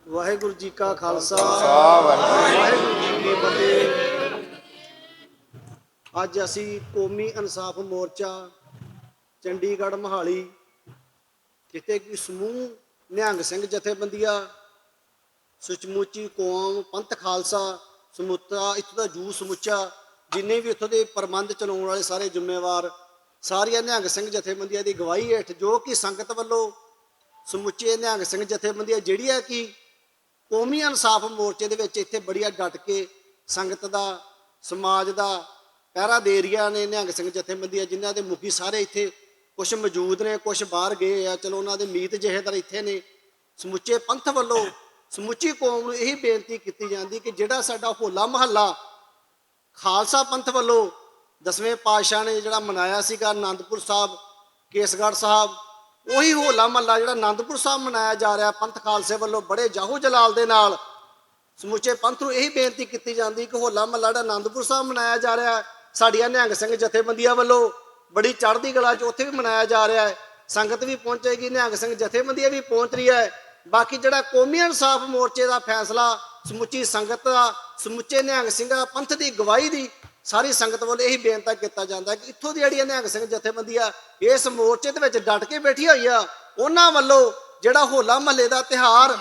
ਵਾਹਿਗੁਰੂ ਜੀ ਕਾ ਖਾਲਸਾ ਵਾਹਿਗੁਰੂ ਵਾਹਿਗੁਰੂ ਜੀ ਕੀ ਫਤਿਹ। ਅੱਜ ਅਸੀਂ ਕੌਮੀ ਇਨਸਾਫ ਮੋਰਚਾ ਚੰਡੀਗੜ੍ਹ ਮੋਹਾਲੀ, ਜਿੱਥੇ ਕਿ ਸਮੂਹ ਨਿਹੰਗ ਸਿੰਘ ਜਥੇਬੰਦੀਆਂ, ਸੁਚਮੁੱਚੀ ਕੌਮ, ਪੰਥ ਖਾਲਸਾ ਸਮੁੱਚਾ, ਇੱਥੋਂ ਦਾ ਜੂ ਸਮੁੱਚਾ, ਜਿੰਨੇ ਵੀ ਇੱਥੋਂ ਦੇ ਪ੍ਰਬੰਧ ਚਲਾਉਣ ਵਾਲੇ ਸਾਰੇ ਜ਼ਿੰਮੇਵਾਰ, ਸਾਰੀਆਂ ਨਿਹੰਗ ਸਿੰਘ ਜਥੇਬੰਦੀਆਂ ਦੀ ਅਗਵਾਈ ਹੇਠ, ਜੋ ਕਿ ਸੰਗਤ ਵੱਲੋਂ ਸਮੁੱਚੇ ਨਿਹੰਗ ਸਿੰਘ ਜਥੇਬੰਦੀਆਂ ਜਿਹੜੀਆਂ ਕਿ ਕੌਮੀ ਇਨਸਾਫ ਮੋਰਚੇ ਦੇ ਵਿੱਚ ਇੱਥੇ ਬੜੀਆਂ ਡਟ ਕੇ ਸੰਗਤ ਦਾ, ਸਮਾਜ ਦਾ ਪਹਿਰਾ ਦੇ ਰਹੀਆਂ ਨੇ। ਨਿਹੰਗ ਸਿੰਘ ਜਥੇਬੰਦੀਆਂ ਜਿਨ੍ਹਾਂ ਦੇ ਮੁਖੀ ਸਾਰੇ ਇੱਥੇ ਕੁਛ ਮੌਜੂਦ ਨੇ, ਕੁਛ ਬਾਹਰ ਗਏ ਆ, ਚਲੋ ਉਹਨਾਂ ਦੇ ਮੀਤ ਜਹੇਦਾਰ ਇੱਥੇ ਨੇ। ਸਮੁੱਚੇ ਪੰਥ ਵੱਲੋਂ ਸਮੁੱਚੀ ਕੌਮ ਨੂੰ ਇਹੀ ਬੇਨਤੀ ਕੀਤੀ ਜਾਂਦੀ ਕਿ ਜਿਹੜਾ ਸਾਡਾ ਹੋਲਾ ਮਹੱਲਾ ਖਾਲਸਾ ਪੰਥ ਵੱਲੋਂ 10ਵੇਂ ਪਾਤਸ਼ਾਹ ਨੇ ਜਿਹੜਾ ਮਨਾਇਆ ਸੀਗਾ ਆਨੰਦਪੁਰ ਸਾਹਿਬ, ਕੇਸਗੜ੍ਹ ਸਾਹਿਬ, ਉਹੀ ਹੋਲਾ ਮਹੱਲਾ ਜਿਹੜਾ ਆਨੰਦਪੁਰ ਸਾਹਿਬ ਮਨਾਇਆ ਜਾ ਰਿਹਾ ਪੰਥ ਖਾਲਸੇ ਵੱਲੋਂ ਬੜੇ ਜਾਹੋ ਜਲਾਲ ਦੇ ਨਾਲ। ਸਮੁੱਚੇ ਪੰਥ ਨੂੰ ਇਹੀ ਬੇਨਤੀ ਕੀਤੀ ਜਾਂਦੀ ਕਿ ਹੋਲਾ ਮਹੱਲਾ ਜਿਹੜਾ ਆਨੰਦਪੁਰ ਸਾਹਿਬ ਮਨਾਇਆ ਜਾ ਰਿਹਾ, ਸਾਡੀਆਂ ਨਿਹੰਗ ਸਿੰਘ ਜਥੇਬੰਦੀਆਂ ਵੱਲੋਂ ਬੜੀ ਚੜ੍ਹਦੀ ਕਲਾ 'ਚ ਉੱਥੇ ਵੀ ਮਨਾਇਆ ਜਾ ਰਿਹਾ ਹੈ। ਸੰਗਤ ਵੀ ਪਹੁੰਚੇਗੀ, ਨਿਹੰਗ ਸਿੰਘ ਜਥੇਬੰਦੀਆਂ ਵੀ ਪਹੁੰਚ ਰਹੀ ਹੈ। ਬਾਕੀ ਜਿਹੜਾ ਕੌਮੀ ਇਨਸਾਫ ਮੋਰਚੇ ਦਾ ਫੈਸਲਾ ਸਮੁੱਚੀ ਸੰਗਤ ਦਾ, ਸਮੁੱਚੇ ਨਿਹੰਗ ਸਿੰਘਾਂ ਪੰਥ ਦੀ ਅਗਵਾਈ ਦੀ ਸਾਰੀ ਸੰਗਤ ਵੱਲੋਂ ਇਹੀ ਬੇਨਤੀ ਕੀਤਾ ਜਾਂਦਾ ਕਿ ਇੱਥੋਂ ਦੀ ਜਿਹੜੀਆਂ ਨਿਹੰਗ ਸਿੰਘ ਜਥੇਬੰਦੀਆਂ ਇਸ ਮੋਰਚੇ ਦੇ ਵਿੱਚ ਡਟ ਕੇ ਬੈਠੀ ਹੋਈ ਆ, ਉਹਨਾਂ ਵੱਲੋਂ ਜਿਹੜਾ ਹੋਲਾ ਮਹੱਲੇ ਦਾ ਤਿਉਹਾਰ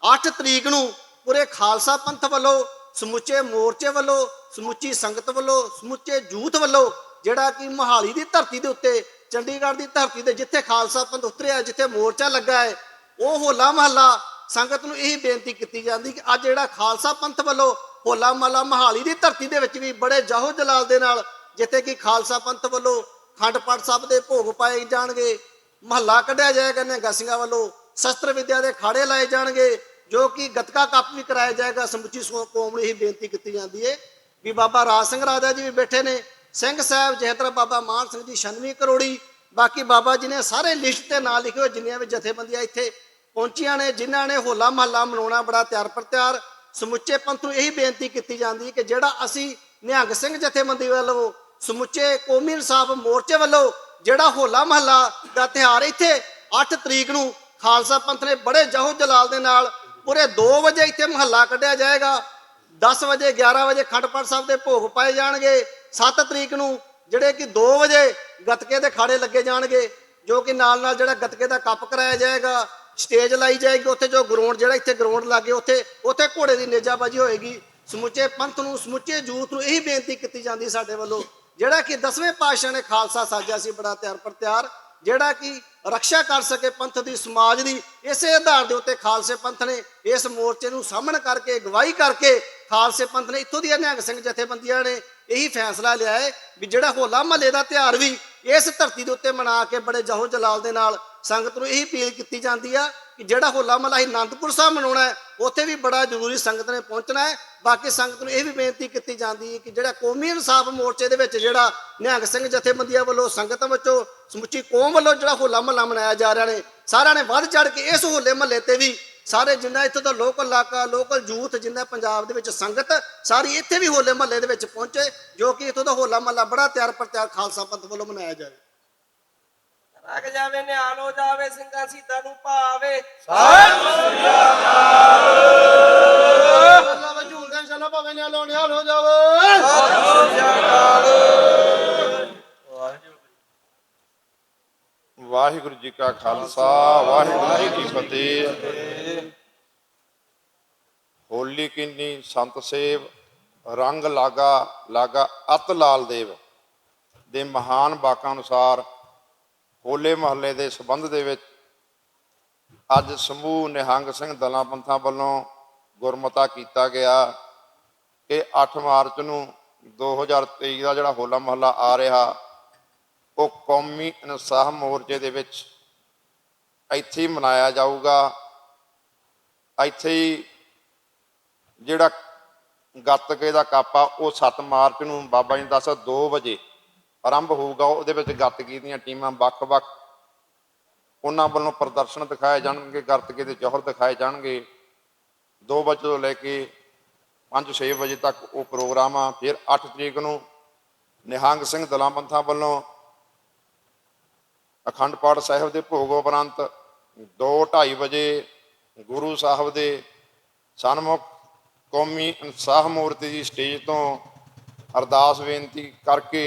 8 ਤਰੀਕ ਨੂੰ ਪੂਰੇ ਖਾਲਸਾ ਪੰਥ ਵੱਲੋਂ, ਸਮੁੱਚੇ ਮੋਰਚੇ ਵੱਲੋਂ, ਸਮੁੱਚੀ ਸੰਗਤ ਵੱਲੋਂ, ਸਮੁੱਚੇ ਯੂਥ ਵੱਲੋਂ, ਜਿਹੜਾ ਕਿ ਮੋਹਾਲੀ ਦੀ ਧਰਤੀ ਦੇ ਉੱਤੇ, ਚੰਡੀਗੜ੍ਹ ਦੀ ਧਰਤੀ ਤੇ ਜਿੱਥੇ ਖਾਲਸਾ ਪੰਥ ਉਤਰਿਆ, ਜਿੱਥੇ ਮੋਰਚਾ ਲੱਗਾ ਹੈ, ਉਹ ਹੋਲਾ ਮਹੱਲਾ ਸੰਗਤ ਨੂੰ ਇਹੀ ਬੇਨਤੀ ਕੀਤੀ ਜਾਂਦੀ ਕਿ ਅੱਜ ਜਿਹੜਾ ਖਾਲਸਾ ਪੰਥ ਵੱਲੋਂ ਹੋਲਾ ਮਹੱਲਾ ਮੋਹਾਲੀ ਦੀ ਧਰਤੀ ਦੇ ਵਿੱਚ ਵੀ ਬੜੇ ਜਾਹੋ ਜਲਾਲ ਦੇ ਨਾਲ, ਜਿੱਥੇ ਕਿ ਖਾਲਸਾ ਪੰਥ ਵੱਲੋਂ ਅਖੰਡ ਪਾਠ ਸਾਹਿਬ ਦੇ ਭੋਗ ਪਾਏ ਜਾਣਗੇ, ਮਹੱਲਾ ਕੱਢਿਆ ਜਾਏਗਾ ਨਿਹੰਗ ਸਿੰਘਾਂ ਵੱਲੋਂ, ਸ਼ਸਤਰ ਵਿਦਿਆ ਦੇ ਅਖਾੜੇ ਲਾਏ ਜਾਣਗੇ, ਜੋ ਕਿ ਗੱਤਕਾ ਕੱਪ ਵੀ ਕਰਾਇਆ ਜਾਏਗਾ। ਸਮੁੱਚੀ ਕੌਮ ਨੂੰ ਇਹੀ ਬੇਨਤੀ ਕੀਤੀ ਜਾਂਦੀ ਹੈ ਵੀ ਬਾਬਾ ਰਾਜ ਸਿੰਘ ਰਾਜਾ ਜੀ ਵੀ ਬੈਠੇ ਨੇ, ਸਿੰਘ ਸਾਹਿਬ ਜਹੇਦਾਰ ਬਾਬਾ ਮਾਨ ਸਿੰਘ ਜੀ 96 ਕਰੋੜੀ, ਬਾਕੀ ਬਾਬਾ ਜੀ ਨੇ ਸਾਰੇ ਲਿਸਟ ਤੇ ਨਾਂ ਲਿਖੇ ਹੋਏ ਜਿੰਨੀਆਂ ਵੀ ਜਥੇਬੰਦੀਆਂ ਇੱਥੇ ਪਹੁੰਚੀਆਂ ਨੇ, ਜਿਨ੍ਹਾਂ ਨੇ ਹੋਲਾ ਮਹੱਲਾ ਮਨਾਉਣਾ ਬੜਾ ਤਿਆਰ ਪਰ ਤਿਆਰ। ਸਮੁੱਚੇ ਪੰਥ ਨੂੰ ਇਹੀ ਬੇਨਤੀ ਕੀਤੀ ਜਾਂਦੀ ਕਿ ਜਿਹੜਾ ਅਸੀਂ ਨਿਹੰਗ ਸਿੰਘ ਜਥੇਬੰਦੀ ਵੱਲੋਂ, ਸਮੁੱਚੇ ਕੌਮੀ ਇਨਸਾਫ ਮੋਰਚੇ ਵੱਲੋਂ ਜਿਹੜਾ ਹੋਲਾ ਮਹੱਲਾ ਦਾ ਤਿਉਹਾਰ ਇੱਥੇ 8 ਤਰੀਕ ਨੂੰ ਖਾਲਸਾ ਪੰਥ ਨੇ ਬੜੇ ਜਾਹੋ ਜਲਾਲ ਦੇ ਨਾਲ ਪੂਰੇ 2 ਵਜੇ ਇੱਥੇ ਮਹੱਲਾ ਕੱਢਿਆ ਜਾਏਗਾ, 10 ਵਜੇ 11 ਵਜੇ ਅਖੰਡ ਪਾਠ ਸਾਹਿਬ ਦੇ ਭੋਗ ਪਾਏ ਜਾਣਗੇ, 7 ਤਰੀਕ ਨੂੰ ਜਿਹੜੇ ਕਿ 2 ਵਜੇ ਗੱਤਕੇ ਦੇ ਖਾੜੇ ਲੱਗੇ ਜਾਣਗੇ, ਜੋ ਕਿ ਨਾਲ ਨਾਲ ਜਿਹੜਾ ਗੱਤਕੇ ਦਾ ਕੱਪ ਕਰਾਇਆ ਜਾਏਗਾ, ਸਟੇਜ ਲਾਈ ਜਾਏਗੀ, ਉੱਥੇ ਜੋ ਗਰਾਊਂਡ ਜਿਹੜਾ ਇੱਥੇ ਗਰਾਊਂਡ ਲਾਗੇ ਉੱਥੇ ਘੋੜੇ ਦੀ ਨੇਜਾਬਾਜੀ ਹੋਏਗੀ। ਸਮੁੱਚੇ ਪੰਥ ਨੂੰ, ਸਮੁੱਚੇ ਯੂਥ ਨੂੰ ਇਹੀ ਬੇਨਤੀ ਕੀਤੀ ਜਾਂਦੀ ਸਾਡੇ ਵੱਲੋਂ, ਜਿਹੜਾ ਕਿ 10ਵੇਂ ਪਾਤਸ਼ਾਹ ਨੇ ਖਾਲਸਾ ਸਾਜਿਆ ਸੀ ਬੜਾ ਤਿਆਰ ਪਰ ਤਿਆਰ, ਜਿਹੜਾ ਕਿ ਰਕਸ਼ਾ ਕਰ ਸਕੇ ਪੰਥ ਦੀ, ਸਮਾਜ ਦੀ, ਇਸੇ ਆਧਾਰ ਦੇ ਉੱਤੇ ਖਾਲਸੇ ਪੰਥ ਨੇ ਇਸ ਮੋਰਚੇ ਨੂੰ ਸਾਹਮਣ ਕਰਕੇ, ਅਗਵਾਈ ਕਰਕੇ, ਖਾਲਸੇ ਪੰਥ ਨੇ ਇੱਥੋਂ ਦੀਆਂ ਨਿਹੰਗ ਸਿੰਘ ਜਥੇਬੰਦੀਆਂ ਨੇ ਇਹੀ ਫੈਸਲਾ ਲਿਆ ਹੈ ਵੀ ਜਿਹੜਾ ਹੋਲਾ ਮਹੱਲੇ ਦਾ ਤਿਉਹਾਰ ਵੀ ਇਸ ਧਰਤੀ ਦੇ ਉੱਤੇ ਮਨਾ ਕੇ ਬੜੇ ਜਾਹੋ ਜਲਾਲ ਦੇ ਨਾਲ ਸੰਗਤ ਨੂੰ ਇਹੀ ਅਪੀਲ ਕੀਤੀ ਜਾਂਦੀ ਆ ਕਿ ਜਿਹੜਾ ਹੋਲਾ ਮਹੱਲਾ ਅਸੀਂ ਆਨੰਦਪੁਰ ਸਾਹਿਬ ਮਨਾਉਣਾ ਹੈ, ਉੱਥੇ ਵੀ ਬੜਾ ਜ਼ਰੂਰੀ ਸੰਗਤ ਨੇ ਪਹੁੰਚਣਾ ਹੈ। ਬਾਕੀ ਸੰਗਤ ਨੂੰ ਇਹ ਵੀ ਬੇਨਤੀ ਕੀਤੀ ਜਾਂਦੀ ਹੈ ਕਿ ਜਿਹੜਾ ਕੌਮੀ ਇਨਸਾਫ ਮੋਰਚੇ ਦੇ ਵਿੱਚ ਜਿਹੜਾ ਨਿਹੰਗ ਸਿੰਘ ਜਥੇਬੰਦੀਆਂ ਵੱਲੋਂ, ਸੰਗਤ ਵਿੱਚੋਂ, ਸਮੁੱਚੀ ਕੌਮ ਵੱਲੋਂ ਜਿਹੜਾ ਹੋਲਾ ਮਹੱਲਾ ਮਨਾਇਆ ਜਾ ਰਿਹਾ ਨੇ, ਸਾਰਿਆਂ ਨੇ ਵੱਧ ਚੜ ਕੇ ਇਸ ਹੋਲੇ ਮਹੱਲੇ ਤੇ ਵੀ ਸਾਰੇ ਜਿੰਨਾ ਇੱਥੋਂ ਦਾ ਲੋਕਲ ਇਲਾਕਾ, ਲੋਕਲ ਯੂਥ ਜਿੰਨਾ ਪੰਜਾਬ ਦੇ ਵਿੱਚ ਸੰਗਤ ਸਾਰੀ ਇੱਥੇ ਵੀ ਹੋਲੇ ਮਹੱਲੇ ਦੇ ਵਿੱਚ ਪਹੁੰਚੇ, ਜੋ ਕਿ ਇੱਥੋਂ ਦਾ ਹੋਲਾ ਮਹੱਲਾ ਬੜਾ ਤਿਆਰ ਪਰ ਤਿਆਰ ਖਾਲਸਾ ਪੰਥ ਵੱਲੋਂ ਮਨਾਇਆ ਜਾਵੇ। ਰਗ ਜਾਵੇ ਨਿਹਾਲ ਹੋ ਜਾਵੇ, ਸਿੰਘਾਂ ਸ਼ਹੀਦਾਂ ਨੂੰ ਭਾਵੇ। ਵਾਹਿਗੁਰੂ ਜੀ ਕਾ ਖਾਲਸਾ, ਵਾਹਿਗੁਰੂ ਜੀ ਕੀ ਫਤਿਹ। ਹੋਲੀ ਕੀਨੀ ਸੰਤ ਸੇਵ, ਰੰਗ ਲਾਗਾ ਲਾਗਾ ਅਤ ਲਾਲ ਦੇਵ ਦੇ ਮਹਾਨ ਵਾਕਾਂ ਅਨੁਸਾਰ ਹੋਲੇ ਮਹੱਲੇ ਦੇ ਸੰਬੰਧ ਦੇ ਵਿੱਚ ਅੱਜ ਸਮੂਹ ਨਿਹੰਗ ਸਿੰਘ ਦਲਾਂ ਪੰਥਾਂ ਵੱਲੋਂ ਗੁਰਮਤਾ ਕੀਤਾ ਗਿਆ ਕਿ 8 ਮਾਰਚ ਨੂੰ 2023 ਦਾ ਜਿਹੜਾ ਹੋਲਾ ਮਹੱਲਾ ਆ ਰਿਹਾ, ਉਹ ਕੌਮੀ ਇਨਸਾਫ ਮੋਰਚੇ ਦੇ ਵਿੱਚ ਇੱਥੇ ਹੀ ਮਨਾਇਆ ਜਾਊਗਾ। ਇੱਥੇ ਹੀ ਜਿਹੜਾ ਗੱਤਕੇ ਦਾ ਕੱਪ ਆ ਉਹ 7 ਮਾਰਚ ਨੂੰ ਬਾਬਾ ਜੀ ਨੇ ਦੱਸਿਆ 2 ਵਜੇ ਆਰੰਭ ਹੋਊਗਾ। ਉਹਦੇ ਵਿੱਚ ਗੱਤਕੇ ਦੀਆਂ ਟੀਮਾਂ ਵੱਖ-ਵੱਖ ਉਹਨਾਂ ਵੱਲੋਂ ਪ੍ਰਦਰਸ਼ਨ ਦਿਖਾਏ ਜਾਣਗੇ, ਗੱਤਕੇ ਦੇ ਜੌਹਰ ਦਿਖਾਏ ਜਾਣਗੇ। 2 ਵਜੇ ਤੋਂ ਲੈ ਕੇ 5-6 ਵਜੇ ਤੱਕ ਉਹ ਪ੍ਰੋਗਰਾਮ ਆ। ਫਿਰ 8 ਤਰੀਕ ਨੂੰ ਨਿਹੰਗ ਸਿੰਘ ਦਲਾਂ ਪੰਥਾਂ ਵੱਲੋਂ ਅਖੰਡ ਪਾਠ ਸਾਹਿਬ ਦੇ ਭੋਗ ਉਪਰੰਤ 2-2:30 ਵਜੇ ਗੁਰੂ ਸਾਹਿਬ ਦੇ ਸਨਮੁਖ ਕੌਮੀ ਇਨਸਾਫ ਮੋਰਚੇ ਦੀ ਸਟੇਜ ਤੋਂ ਅਰਦਾਸ ਬੇਨਤੀ ਕਰਕੇ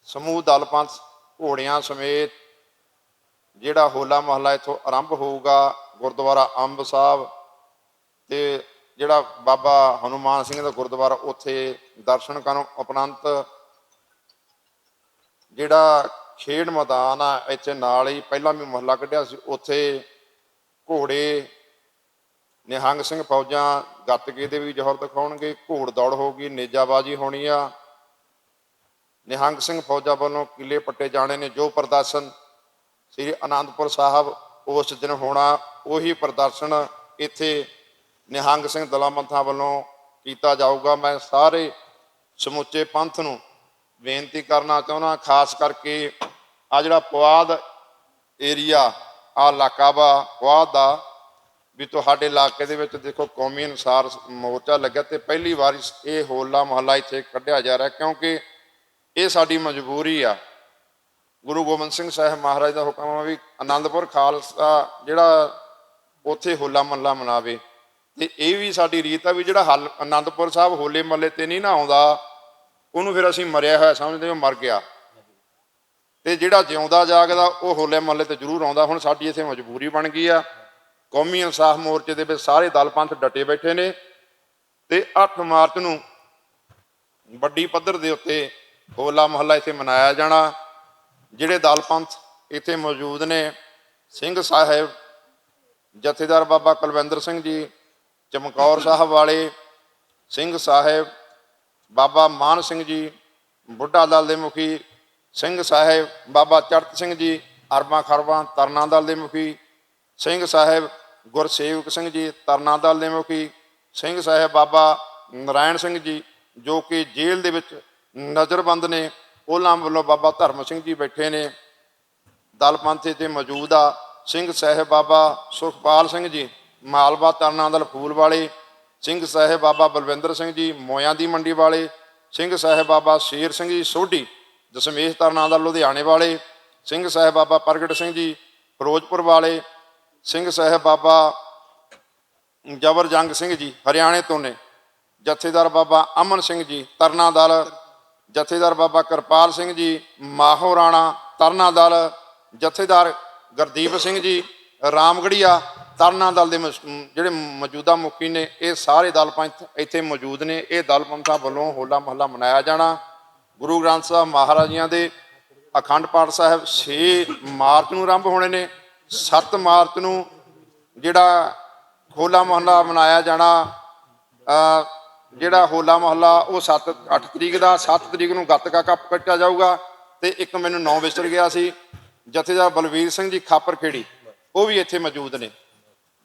ਸਮੂਹ ਦਲ ਪੰਥ ਘੋੜਿਆਂ ਸਮੇਤ ਜਿਹੜਾ ਹੋਲਾ ਮਹੱਲਾ ਇੱਥੋਂ ਆਰੰਭ ਹੋਊਗਾ ਗੁਰਦੁਆਰਾ ਅੰਬ ਸਾਹਿਬ ਤੇ ਜਿਹੜਾ ਬਾਬਾ ਹਨੂਮਾਨ ਸਿੰਘ ਦਾ ਗੁਰਦੁਆਰਾ ਉੱਥੇ ਦਰਸ਼ਨ ਕਰਨ ਉਪਰੰਤ ਜਿਹੜਾ ਖੇਡ ਮੈਦਾਨ ਆ ਇੱਥੇ ਨਾਲ ਹੀ ਪਹਿਲਾਂ ਵੀ ਮਹੱਲਾ ਕੱਢਿਆ ਸੀ, ਉੱਥੇ ਘੋੜੇ ਨਿਹੰਗ ਸਿੰਘ ਫੌਜਾਂ ਗੱਤਕੇ ਦੇ ਵੀ ਜ਼ੋਹਰ ਦਿਖਾਉਣਗੇ, ਘੋੜ ਦੌੜ ਹੋਊਗੀ, ਨੇਜਾਬਾਜ਼ੀ ਹੋਣੀ ਆ। ਨਿਹੰਗ ਸਿੰਘ ਫੌਜਾਂ ਵੱਲੋਂ ਕਿਲੇ ਪੱਟੇ ਜਾਣੇ ਨੇ। ਜੋ ਪ੍ਰਦਰਸ਼ਨ ਸ੍ਰੀ ਅਨੰਦਪੁਰ ਸਾਹਿਬ ਉਸ ਦਿਨ ਹੋਣਾ ਉਹੀ ਪ੍ਰਦਰਸ਼ਨ ਇੱਥੇ ਨਿਹੰਗ ਸਿੰਘ ਦਲਾਂ ਮੰਥਾਂ ਵੱਲੋਂ ਕੀਤਾ ਜਾਊਗਾ। ਮੈਂ ਸਾਰੇ ਸਮੁੱਚੇ ਪੰਥ ਨੂੰ ਬੇਨਤੀ ਕਰਨਾ ਚਾਹੁੰਦਾ, ਖਾਸ ਕਰਕੇ ਆ ਜਿਹੜਾ ਪੁਆਧ ਏਰੀਆ ਆ ਇਲਾਕਾ ਵਾ ਪੁਆਧ ਦਾ, ਵੀ ਤੁਹਾਡੇ ਇਲਾਕੇ ਦੇ ਵਿੱਚ ਦੇਖੋ ਕੌਮੀ ਅਨੁਸਾਰ ਮੋਰਚਾ ਲੱਗਿਆ ਤੇ ਪਹਿਲੀ ਵਾਰੀ ਇਹ ਹੋਲਾ ਮਹੱਲਾ ਇੱਥੇ ਕੱਢਿਆ ਜਾ ਰਿਹਾ, ਕਿਉਂਕਿ ਇਹ ਸਾਡੀ ਮਜਬੂਰੀ ਆ। ਗੁਰੂ ਗੋਬਿੰਦ ਸਿੰਘ ਸਾਹਿਬ ਮਹਾਰਾਜ ਦਾ ਹੁਕਮ ਆ ਵੀ ਆਨੰਦਪੁਰ ਖਾਲਸਾ ਜਿਹੜਾ ਉੱਥੇ ਹੋਲਾ ਮਹੱਲਾ ਮਨਾਵੇ, ਤੇ ਇਹ ਵੀ ਸਾਡੀ ਰੀਤ ਆ ਵੀ ਜਿਹੜਾ ਆਨੰਦਪੁਰ ਸਾਹਿਬ ਹੋਲੇ ਮਹੱਲੇ ਤੇ ਨਹੀਂ ਨਾ ਆਉਂਦਾ ਉਹਨੂੰ ਫਿਰ ਅਸੀਂ ਮਰਿਆ ਹੋਇਆ ਸਮਝਦੇ, ਉਹ ਮਰ ਗਿਆ। ਤੇ ਜਿਹੜਾ ਜਿਉਂਦਾ ਜਾਗਦਾ ਉਹ ਹੋਲੇ ਮਹੱਲੇ ਤੇ ਜ਼ਰੂਰ ਆਉਂਦਾ। ਹੁਣ ਸਾਡੀ ਇੱਥੇ ਮਜਬੂਰੀ ਬਣ ਗਈ ਆ। ਕੌਮੀ ਇਨਸਾਫ ਮੋਰਚੇ ਦੇ ਵਿੱਚ ਸਾਰੇ ਦਲ ਪੰਥ ਡਟੇ ਬੈਠੇ ਨੇ ਤੇ 8 ਮਾਰਚ ਨੂੰ ਵੱਡੀ ਪੱਧਰ ਦੇ ਉੱਤੇ ਹੋਲਾ ਮਹੱਲਾ ਇੱਥੇ ਮਨਾਇਆ ਜਾਣਾ। ਜਿਹੜੇ ਦਲ ਪੰਥ ਇੱਥੇ ਮੌਜੂਦ ਨੇ, ਸਿੰਘ ਸਾਹਿਬ ਜਥੇਦਾਰ ਬਾਬਾ ਕੁਲਵਿੰਦਰ ਸਿੰਘ ਜੀ ਚਮਕੌਰ ਸਾਹਿਬ ਵਾਲੇ, ਸਿੰਘ ਸਾਹਿਬ ਬਾਬਾ ਮਾਨ ਸਿੰਘ ਜੀ ਬੁੱਢਾ ਦਲ ਦੇ ਮੁਖੀ, ਸਿੰਘ ਸਾਹਿਬ ਬਾਬਾ ਚੜਤ ਸਿੰਘ ਜੀ ਅਰਬਾਂ ਖਰਬਾਂ ਤਰਨਾ ਦਲ ਦੇ ਮੁਖੀ, ਸਿੰਘ ਸਾਹਿਬ ਗੁਰਸੇਵਕ ਸਿੰਘ ਜੀ ਤਰਨਾ ਦਲ ਦੇ ਮੁਖੀ, ਸਿੰਘ ਸਾਹਿਬ ਬਾਬਾ ਨਾਰਾਇਣ ਸਿੰਘ ਜੀ ਜੋ ਕਿ ਜੇਲ੍ਹ ਦੇ ਵਿੱਚ ਨਜ਼ਰਬੰਦ ਨੇ, ਉਹਨਾਂ ਵੱਲੋਂ ਬਾਬਾ ਧਰਮ ਸਿੰਘ ਜੀ ਬੈਠੇ ਨੇ। ਦਲ ਪੰਥ ਇੱਥੇ ਮੌਜੂਦ ਆ। ਸਿੰਘ ਸਾਹਿਬ ਬਾਬਾ ਸੁਖਪਾਲ ਸਿੰਘ ਜੀ ਮਾਲਵਾ ਤਰਨਾ ਦਲ ਫੂਲ ਵਾਲੇ, ਸਿੰਘ ਸਾਹਿਬ ਬਾਬਾ ਬਲਵਿੰਦਰ ਸਿੰਘ ਜੀ ਮੋਇਆਂ ਦੀ ਮੰਡੀ ਵਾਲੇ, ਸਿੰਘ ਸਾਹਿਬ ਬਾਬਾ ਸ਼ੇਰ ਸਿੰਘ ਜੀ ਸੋਢੀ ਦਸ਼ਮੇਸ਼ ਤਰਨਾ ਦਲ ਲੁਧਿਆਣੇ ਵਾਲੇ, ਸਿੰਘ ਸਾਹਿਬ ਬਾਬਾ ਪ੍ਰਗਟ ਸਿੰਘ ਜੀ ਫਿਰੋਜ਼ਪੁਰ ਵਾਲੇ, ਸਿੰਘ ਸਾਹਿਬ ਬਾਬਾ ਜਬਰ ਜੰਗ ਸਿੰਘ ਜੀ ਹਰਿਆਣੇ ਤੋਂ ਨੇ, ਜਥੇਦਾਰ ਬਾਬਾ ਅਮਨ ਸਿੰਘ ਜੀ ਤਰਨਾ ਦਲ, ਜਥੇਦਾਰ ਬਾਬਾ ਕਿਰਪਾਲ ਸਿੰਘ ਜੀ ਮਾਹੋ ਰਾਣਾ ਤਰਨਾ ਦਲ, ਜਥੇਦਾਰ ਗੁਰਦੀਪ ਸਿੰਘ ਜੀ ਰਾਮਗੜੀਆ ਤਰਨਾ ਦਲ ਦੇ ਜਿਹੜੇ ਮੌਜੂਦਾ ਮੁਖੀ ਨੇ। ਇਹ ਸਾਰੇ ਦਲ ਪੰਥ ਇੱਥੇ ਮੌਜੂਦ ਨੇ। ਇਹ ਦਲ ਪੰਥਾਂ ਵੱਲੋਂ ਹੋਲਾ ਮਹੱਲਾ ਮਨਾਇਆ ਜਾਣਾ। ਗੁਰੂ ਗ੍ਰੰਥ ਸਾਹਿਬ ਮਹਾਰਾਜ ਜੀਆਂ ਦੇ ਅਖੰਡ ਪਾਠ ਸਾਹਿਬ 6 ਮਾਰਚ ਨੂੰ ਆਰੰਭ ਹੋਣੇ ਨੇ। 7 ਮਾਰਚ ਨੂੰ ਜਿਹੜਾ ਹੋਲਾ ਮਹੱਲਾ ਮਨਾਇਆ ਜਾਣਾ, ਜਿਹੜਾ ਹੋਲਾ ਮਹੱਲਾ ਉਹ 7-8 ਤਰੀਕ ਦਾ, 7 ਤਰੀਕ ਨੂੰ ਗੱਤਕਾ ਕੱਪ ਕੱਟਿਆ ਜਾਊਗਾ। ਤੇ ਇੱਕ ਮੈਨੂੰ ਨਾਂ ਵਿਸਰ ਗਿਆ ਸੀ, ਜਥੇਦਾਰ ਬਲਵੀਰ ਸਿੰਘ ਜੀ ਖਾਪਰਖੇੜੀ, ਉਹ ਵੀ ਇੱਥੇ ਮੌਜੂਦ ਨੇ।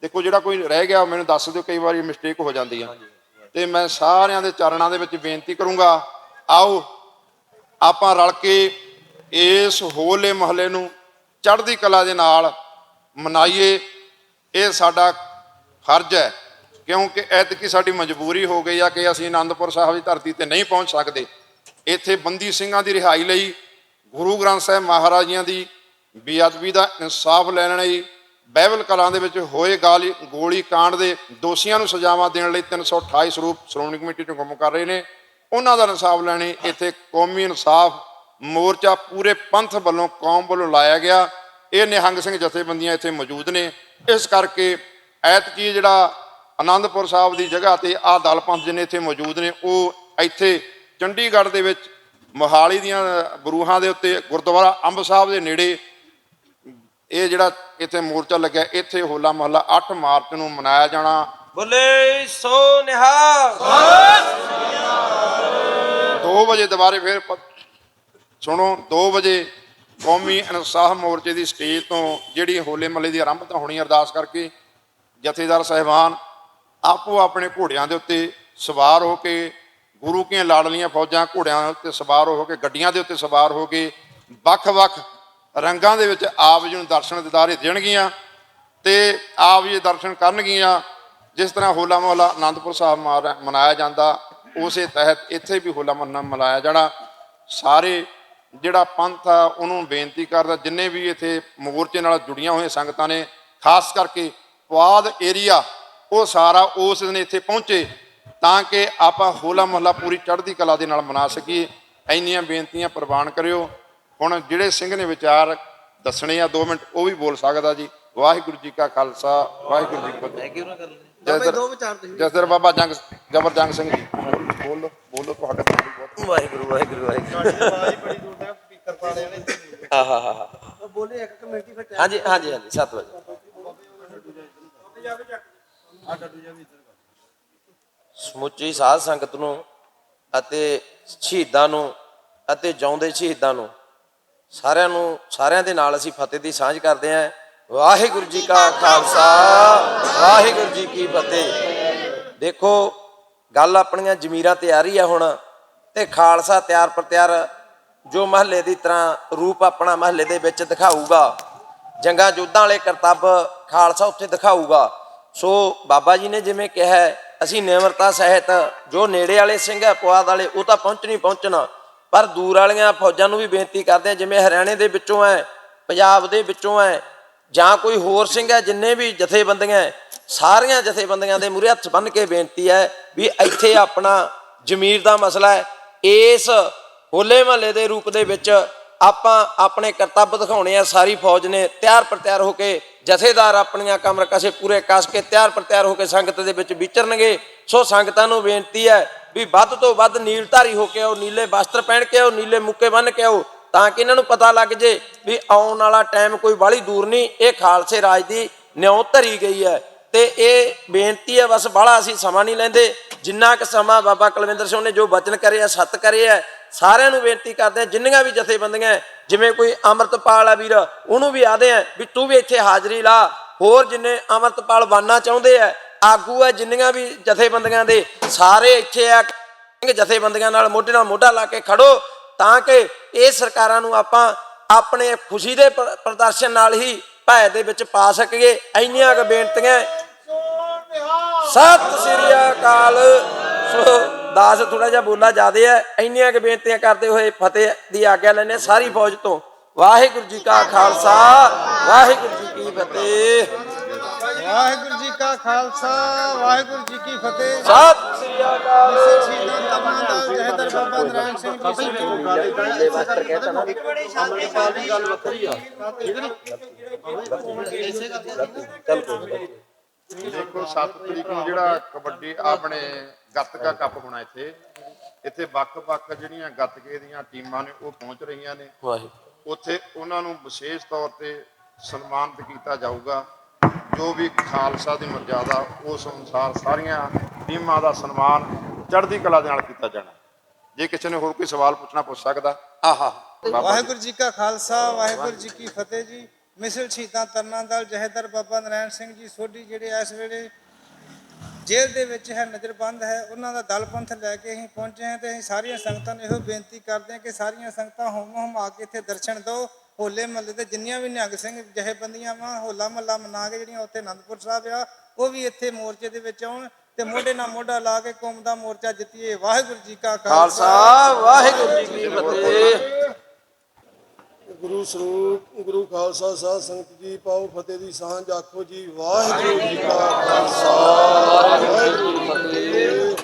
ਦੇਖੋ ਜਿਹੜਾ ਕੋਈ ਰਹਿ ਗਿਆ ਮੈਨੂੰ ਦੱਸ ਦਿਓ, ਕਈ ਵਾਰੀ ਮਿਸਟੇਕ ਹੋ ਜਾਂਦੀ ਆ। ਤੇ ਮੈਂ ਸਾਰਿਆਂ ਦੇ ਚਰਨਾਂ ਦੇ ਵਿੱਚ ਬੇਨਤੀ ਕਰੂੰਗਾ, ਆਓ ਆਪਾਂ ਰਲ ਕੇ ਇਸ ਹੋਲੇ ਮਹੱਲੇ ਨੂੰ ਚੜ੍ਹਦੀ ਕਲਾ ਦੇ ਨਾਲ ਮਨਾਈਏ। ਇਹ ਸਾਡਾ ਫਰਜ਼ ਹੈ, ਕਿਉਂਕਿ ਐਤਕੀ ਸਾਡੀ ਮਜਬੂਰੀ ਹੋ ਗਈ ਆ ਕਿ ਅਸੀਂ ਆਨੰਦਪੁਰ ਸਾਹਿਬ ਦੀ ਧਰਤੀ ਤੇ ਨਹੀਂ ਪਹੁੰਚ ਸਕਦੇ। ਇੱਥੇ ਬੰਦੀ ਸਿੰਘਾਂ ਦੀ ਰਿਹਾਈ ਲਈ, ਗੁਰੂ ਗ੍ਰੰਥ ਸਾਹਿਬ ਮਹਾਰਾਜ ਜੀਆਂ ਦੀ ਬੇਅਦਬੀ ਦਾ ਇਨਸਾਫ ਲੈਣ ਲਈ, ਬਾਈਬਲ ਕਲਾਂ ਦੇ ਵਿੱਚ ਹੋਏ ਗੋਲੀ ਕਾਂਡ ਦੇ ਦੋਸ਼ੀਆਂ ਨੂੰ ਸਜ਼ਾਵਾਂ ਦੇਣ ਲਈ 328 ਸਰੂਪ ਸ਼੍ਰੋਮਣੀ ਕਮੇਟੀ ਚੋਂ ਗੁੰਮ ਕਰ ਰਹੇ ਨੇ, ਉਹਨਾਂ ਦਾ ਇਨਸਾਫ ਲੈਣੇ ਇੱਥੇ ਕੌਮੀ ਇਨਸਾਫ ਮੋਰਚਾ ਪੂਰੇ ਪੰਥ ਵੱਲੋਂ ਕੌਮ ਵੱਲੋਂ ਲਾਇਆ ਗਿਆ। ਇਹ ਨਿਹੰਗ ਸਿੰਘ ਜਥੇਬੰਦੀਆਂ ਇੱਥੇ ਮੌਜੂਦ ਨੇ। ਇਸ ਕਰਕੇ ਐਤਕੀ ਜਿਹੜਾ ਆਨੰਦਪੁਰ ਸਾਹਿਬ ਦੀ ਜਗ੍ਹਾ ਤੇ ਆਹ ਦਲ ਪੰਥ ਜਿਹਨੇ ਇੱਥੇ ਮੌਜੂਦ ਨੇ, ਉਹ ਇੱਥੇ ਚੰਡੀਗੜ੍ਹ ਦੇ ਵਿੱਚ ਮੋਹਾਲੀ ਦੀਆਂ ਬਰੂਹਾਂ ਦੇ ਉੱਤੇ ਗੁਰਦੁਆਰਾ ਅੰਬ ਸਾਹਿਬ ਦੇ ਨੇੜੇ ਇਹ ਜਿਹੜਾ ਇੱਥੇ ਮੋਰਚਾ ਲੱਗਿਆ, ਇੱਥੇ ਹੋਲਾ ਮਹੱਲਾ 8 ਮਾਰਚ ਨੂੰ ਮਨਾਇਆ ਜਾਣਾ। ਬੋਲੇ ਸੋ ਨਿਹਾਲ। 2 ਵਜੇ ਦੁਬਾਰੇ ਫਿਰ ਸੁਣੋ, 2 ਵਜੇ ਕੌਮੀ ਇਨਸਾਫ ਮੋਰਚੇ ਦੀ ਸਟੇਜ ਤੋਂ ਜਿਹੜੀ ਹੋਲੇ ਮਹੱਲੇ ਦੀ ਆਰੰਭਤਾ ਹੋਣੀ। ਅਰਦਾਸ ਕਰਕੇ ਜਥੇਦਾਰ ਸਾਹਿਬਾਨ ਆਪੋ ਆਪਣੇ ਘੋੜਿਆਂ ਦੇ ਉੱਤੇ ਸਵਾਰ ਹੋ ਕੇ, ਗੁਰੂ ਕੀਆਂ ਲਾਡਲੀਆਂ ਫੌਜਾਂ ਘੋੜਿਆਂ ਉੱਤੇ ਸਵਾਰ ਹੋ ਕੇ, ਗੱਡੀਆਂ ਦੇ ਉੱਤੇ ਸਵਾਰ ਹੋ ਕੇ ਵੱਖ-ਵੱਖ ਰੰਗਾਂ ਦੇ ਵਿੱਚ ਆਪ ਜੀ ਨੂੰ ਦਰਸ਼ਨ ਦਿਦਾਰੇ ਦੇਣਗੀਆਂ ਤੇ ਆਪ ਜੀ ਦਰਸ਼ਨ ਕਰਨਗੀਆਂ। ਜਿਸ ਤਰ੍ਹਾਂ ਹੋਲਾ ਮਹੱਲਾ ਆਨੰਦਪੁਰ ਸਾਹਿਬ ਮਨਾਇਆ ਜਾਂਦਾ, ਉਸੇ ਤਹਿਤ ਇੱਥੇ ਵੀ ਹੋਲਾ ਮਹੱਲਾ ਮਨਾਇਆ ਜਾਣਾ। ਸਾਰੇ ਜਿਹੜਾ ਪੰਥ ਆ ਉਹਨੂੰ ਬੇਨਤੀ ਕਰਦਾ, ਜਿੰਨੇ ਵੀ ਇੱਥੇ ਮੋਰਚੇ ਨਾਲ ਜੁੜੀਆਂ ਹੋਈਆਂ ਸੰਗਤਾਂ ਨੇ, ਖਾਸ ਕਰਕੇ ਪੁਆਧ ਏਰੀਆ ਉਹ ਸਾਰਾ ਉਸ ਦਿਨ ਇੱਥੇ ਪਹੁੰਚੇ ਤਾਂ ਕਿ ਆਪਾਂ ਹੋਲਾ ਮਹੱਲਾ ਪੂਰੀ ਚੜ੍ਹਦੀ ਕਲਾ ਦੇ ਨਾਲ ਮਨਾ ਸਕੀਏ। ਇੰਨੀਆਂ ਬੇਨਤੀਆਂ ਪ੍ਰਵਾਨ ਕਰਿਓ। ਹੁਣ ਜਿਹੜੇ ਸਿੰਘ ਨੇ ਵਿਚਾਰ ਦੱਸਣੇ ਆ 2 ਮਿੰਟ ਉਹ ਵੀ ਬੋਲ ਸਕਦਾ ਜੀ। ਵਾਹਿਗੁਰੂ ਜੀ ਕਾ ਖਾਲਸਾ, ਵਾਹਿਗੁਰੂ ਜੀ ਕੀ ਫਤਿਹ। ਜਸਦਰ ਬਾਬਾ ਜਬਰ ਜੰਗ ਸਿੰਘ ਜੀ, ਬੋਲੋ ਬੋਲੋ, ਤੁਹਾਡੇ ਨਾਲ ਬਹੁਤ। ਵਾਹਿਗੁਰੂ ਵਾਹਿਗੁਰੂ ਵਾਹਿਗੁਰੂ। ਹਾਂ ਹਾਂ ਹਾਂ ਹਾਂ ਬੋਲੇ 1 ਕਮੇਟੀ ਫਿਰ ਹਾਂਜੀ ਹਾਂਜੀ ਹਾਂਜੀ 7 ਵਜੇ। ਸਮੁੱਚੀ ਸਾਧ ਸੰਗਤ ਨੂੰ ਅਤੇ ਸ਼ਹੀਦਾਂ ਨੂੰ ਅਤੇ ਜਿਉਂਦੇ ਸ਼ਹੀਦਾਂ ਨੂੰ ਸਾਰਿਆਂ ਦੇ ਨਾਲ ਅਸੀਂ ਫਤਿਹ ਦੀ ਸਾਂਝ ਕਰਦੇ ਹਾਂ। ਵਾਹਿਗੁਰੂ ਜੀ ਕਾ ਖਾਲਸਾ, ਵਾਹਿਗੁਰੂ ਜੀ ਕੀ ਫਤਿਹ। ਦੇਖੋ ਗੱਲ ਆਪਣੀਆਂ ਜ਼ਮੀਰਾਂ ਤੇ ਆ ਰਹੀ ਆ ਹੁਣ, ਤੇ ਖਾਲਸਾ ਤਿਆਰ ਪਰ ਤਿਆਰ ਜੋ ਮਹੱਲੇ ਦੀ ਤਰ੍ਹਾਂ ਰੂਪ ਆਪਣਾ ਮਹੱਲੇ ਦੇ ਵਿੱਚ ਦਿਖਾਊਗਾ, ਜੰਗਾਂ ਯੁੱਧਾਂ ਵਾਲੇ ਕਰਤੱਵ ਖਾਲਸਾ ਉੱਥੇ ਦਿਖਾਊਗਾ। ਸੋ ਬਾਬਾ ਜੀ ਨੇ ਜਿਵੇਂ ਕਿਹਾ, ਅਸੀਂ ਨਿਮਰਤਾ ਸਹਿਤ ਜੋ ਨੇੜੇ ਵਾਲੇ ਸਿੰਘ ਹੈ ਪੁਆਧ ਵਾਲੇ ਉਹ ਤਾਂ ਪਹੁੰਚਣਾ, ਪਰ ਦੂਰ ਵਾਲੀਆਂ ਫੌਜਾਂ ਨੂੰ ਵੀ ਬੇਨਤੀ ਕਰਦੇ ਹਾਂ, ਜਿਵੇਂ ਹਰਿਆਣੇ ਦੇ ਵਿੱਚੋਂ ਹੈ, ਪੰਜਾਬ ਦੇ ਵਿੱਚੋਂ ਹੈ, ਜਾਂ ਕੋਈ ਹੋਰ ਸਿੰਘ ਹੈ, ਜਿੰਨੇ ਵੀ ਜਥੇਬੰਦੀਆਂ ਸਾਰੀਆਂ ਜਥੇਬੰਦੀਆਂ ਦੇ ਮੂਹਰੇ ਹੱਥ ਬੰਨ੍ਹ ਕੇ ਬੇਨਤੀ ਹੈ ਵੀ ਇੱਥੇ ਆਪਣਾ ਜ਼ਮੀਰ ਦਾ ਮਸਲਾ ਹੈ। ਇਸ ਹੋਲੇ ਮਹੱਲੇ ਦੇ ਰੂਪ ਦੇ ਵਿੱਚ ਆਪਾਂ ਆਪਣੇ ਕਰਤੱਵ ਦਿਖਾਉਣੇ ਆ। ਸਾਰੀ ਫੌਜ ਨੇ ਤਿਆਰ ਪਰ ਤਿਆਰ ਹੋ ਕੇ, ਜਥੇਦਾਰ ਆਪਣੀਆਂ ਕਮਰ ਕਸੇ ਪੂਰੇ ਕੱਸ ਕੇ ਤਿਆਰ ਪਰ ਤਿਆਰ ਹੋ ਕੇ ਸੰਗਤ ਦੇ ਵਿੱਚ ਵਿਚਰਨਗੇ। ਸੋ ਸੰਗਤਾਂ ਨੂੰ ਬੇਨਤੀ ਹੈ ਵੀ ਵੱਧ ਤੋਂ ਵੱਧ ਨੀਲਧਾਰੀ ਹੋ ਕੇ ਆਓ, ਨੀਲੇ ਵਸਤਰ ਪਹਿਨ ਕੇ ਆਓ, ਨੀਲੇ ਮੁੱਕੇ ਬੰਨ੍ਹ ਕੇ ਆਓ, ਤਾਂ ਕਿ ਇਹਨਾਂ ਨੂੰ ਪਤਾ ਲੱਗ ਜੇ ਵੀ ਆਉਣ ਵਾਲਾ ਟਾਈਮ ਕੋਈ ਬਾਹਲੀ ਦੂਰ ਨਹੀਂ। ਇਹ ਖਾਲਸੇ ਰਾਜ ਦੀ ਨਿਉ ਧਰੀ ਗਈ ਹੈ। ਤੇ ਇਹ ਬੇਨਤੀ ਹੈ, ਬਸ ਬਾਹਲਾ ਅਸੀਂ ਸਮਾਂ ਨਹੀਂ ਲੈਂਦੇ। ਜਿੰਨਾ ਕੁ ਸਮਾਂ ਬਾਬਾ ਕੁਲਵਿੰਦਰ ਸਿੰਘ ਨੇ ਜੋ ਬਚਨ ਕਰੇ ਆ, ਸੱਤ ਕਰੇ ਆ, ਸਾਰਿਆਂ ਨੂੰ ਬੇਨਤੀ ਕਰਦੇ ਆ, ਜਿੰਨੀਆਂ ਵੀ ਜਥੇਬੰਦੀਆਂ, ਜਿਵੇਂ ਕੋਈ ਅੰਮ੍ਰਿਤਪਾਲ ਆ ਵੀਰ, ਉਹਨੂੰ ਵੀ ਆਦੇ ਆ ਵੀ ਤੂੰ ਵੀ ਇੱਥੇ ਹਾਜ਼ਰੀ ਲਾ। ਹੋਰ ਜਿੰਨੇ ਅੰਮ੍ਰਿਤਪਾਲ ਬਣਨਾ ਚਾਹੁੰਦੇ ਆ, ਆਗੂ ਆ, ਜਿੰਨੀਆਂ ਵੀ ਜਥੇਬੰਦੀਆਂ ਦੇ ਸਾਰੇ ਇੱਥੇ ਆ, ਜਥੇਬੰਦੀਆਂ ਨਾਲ ਮੋਢੇ ਨਾਲ ਮੋਢਾ ਲਾ ਕੇ ਖੜੋ, ਤਾਂ ਕਿ ਇਹ ਸਰਕਾਰਾਂ ਨੂੰ ਆਪਾਂ ਆਪਣੇ ਖੁਸ਼ੀ ਦੇ ਪ੍ਰਦਰਸ਼ਨ ਨਾਲ ਹੀ ਭੈ ਦੇ ਵਿੱਚ ਪਾ ਸਕੀਏ। ਇੰਨੀਆਂ ਕੁ ਬੇਨਤੀਆਂ। ਸਤਿ ਸ੍ਰੀ ਅਕਾਲ। ਸੋ ਦਾਸ ਥੋੜਾ ਜਿਹਾ ਬੋਲਾ ਜ਼ਿਆਦੇ ਹੈ। ਇੰਨੀਆਂ ਕੁ ਬੇਨਤੀਆਂ ਕਰਦੇ ਹੋਏ ਫਤਿਹ ਦੀ ਆਗਿਆ ਲੈਂਦੇ ਸਾਰੀ ਫੌਜ ਤੋਂ। ਵਾਹਿਗੁਰੂ ਜੀ ਕਾ ਖਾਲਸਾ, ਵਾਹਿਗੁਰੂ ਜੀ ਕੀ ਫਤਿਹ। ਵਾਹਿਗੁਰੂ ਜੀ ਕਾ ਖਾਲਸਾ, ਵਾਹਿਗੁਰੂ ਜੀ ਕੀ ਫਤਿਹ। ਸਤਿ ਸ੍ਰੀ ਅਕਾਲ। ਜਹਦਰ ਬਾਬਾ ਨਾਰਾਇਣ ਸਿੰਘ ਜੀ ਦੇਖੋ 7 ਤਰੀਕ ਨੂੰ ਜਿਹੜਾ ਕਬੱਡੀ ਆਪਣੇ ਗੱਤਕਾ ਕੱਪ ਹੋਣਾ ਇੱਥੇ ਵੱਖ-ਵੱਖ ਜਿਹੜੀਆਂ ਗੱਤਕੇ ਦੀਆਂ ਟੀਮਾਂ ਨੇ ਉਹ ਪਹੁੰਚ ਰਹੀਆਂ ਨੇ। ਉੱਥੇ ਉਹਨਾਂ ਨੂੰ ਵਿਸ਼ੇਸ਼ ਤੌਰ ਤੇ ਸਨਮਾਨਿਤ ਕੀਤਾ ਜਾਊਗਾ। ਜੋ ਵੀ ਖਾਲਸਾ ਦੀ ਮਰਜ਼ਾਦਾ ਉਸ ਅਨੁਸਾਰ ਸਾਰੀਆਂ ਟੀਮਾਂ ਦਾ ਸਨਮਾਨ ਚੜ੍ਹਦੀ ਕਲਾ ਦੇ ਨਾਲ ਕੀਤਾ ਜਾਣਾ। ਜੇ ਕਿਸੇ ਨੇ ਹੋਰ ਕੋਈ ਸਵਾਲ ਪੁੱਛਣਾ ਪੁੱਛ ਸਕਦਾ। ਵਾਹਿਗੁਰੂ ਜੀ ਕਾ ਖਾਲਸਾ, ਵਾਹਿਗੁਰੂ ਜੀ ਕੀ ਫਤਿਹ ਜੀ। ਮਿਸਲ ਸ਼ਹੀਦਾਂ ਤਰਨਾ ਦਲ ਜਹੇਦਾਰ ਬਾਬਾ ਨਾਰਾਇਣ ਸਿੰਘ ਜੀ ਸੋਢੀ, ਜਿਹੜੇ ਇਸ ਵੇਲੇ ਜੇਲ੍ਹ ਦੇ ਵਿੱਚ ਹੈ, ਨਜ਼ਰਬੰਦ ਹੈ, ਉਹਨਾਂ ਦਾ ਦਲ ਪੰਥ ਲੈ ਕੇ ਅਸੀਂ ਪਹੁੰਚੇ ਹਾਂ। ਤੇ ਅਸੀਂ ਸਾਰੀਆਂ ਸੰਗਤਾਂ ਨੂੰ ਇਹੋ ਬੇਨਤੀ ਕਰਦੇ ਹਾਂ ਕਿ ਸਾਰੀਆਂ ਸੰਗਤਾਂ ਹੁਮ ਕੇ ਇੱਥੇ ਦਰਸ਼ਨ ਦਿਓ। ਹੋਲੇ ਮਹੱਲੇ ਤੇ ਜਿੰਨੀਆਂ ਵੀ ਨਿਹੰਗ ਸਿੰਘ ਜਥੇਬੰਦੀਆਂ ਵਾ ਹੋਲਾ ਮਹੱਲਾ ਮਨਾ ਕੇ ਜਿਹੜੀਆਂ ਉੱਥੇ ਅਨੰਦਪੁਰ ਸਾਹਿਬ ਆ, ਉਹ ਵੀ ਇੱਥੇ ਮੋਰਚੇ ਦੇ ਵਿੱਚ ਆਉਣ ਤੇ ਮੋਢੇ ਨਾਲ ਮੋਢਾ ਲਾ ਕੇ ਕੌਮ ਦਾ ਮੋਰਚਾ ਜਿੱਤੀਏ। ਵਾਹਿਗੁਰੂ ਜੀ ਕਾ ਖਾਲਸਾ, ਵਾਹਿਗੁਰੂ ਜੀ ਕੀ ਫਤਿਹ। ਗੁਰੂ ਸਰੂਪ ਗੁਰੂ ਖਾਲਸਾ ਸਾਧ ਸੰਗਤ ਜੀ, ਪਾਓ ਫਤਿਹ ਦੀ ਸਾਂਝ ਆਖੋ ਜੀ। ਵਾਹਿਗੁਰੂ ਜੀ ਕਾ ਖਾਲਸਾ, ਵਾਹਿਗੁਰੂ ਜੀ ਕੀ ਫਤਿਹ।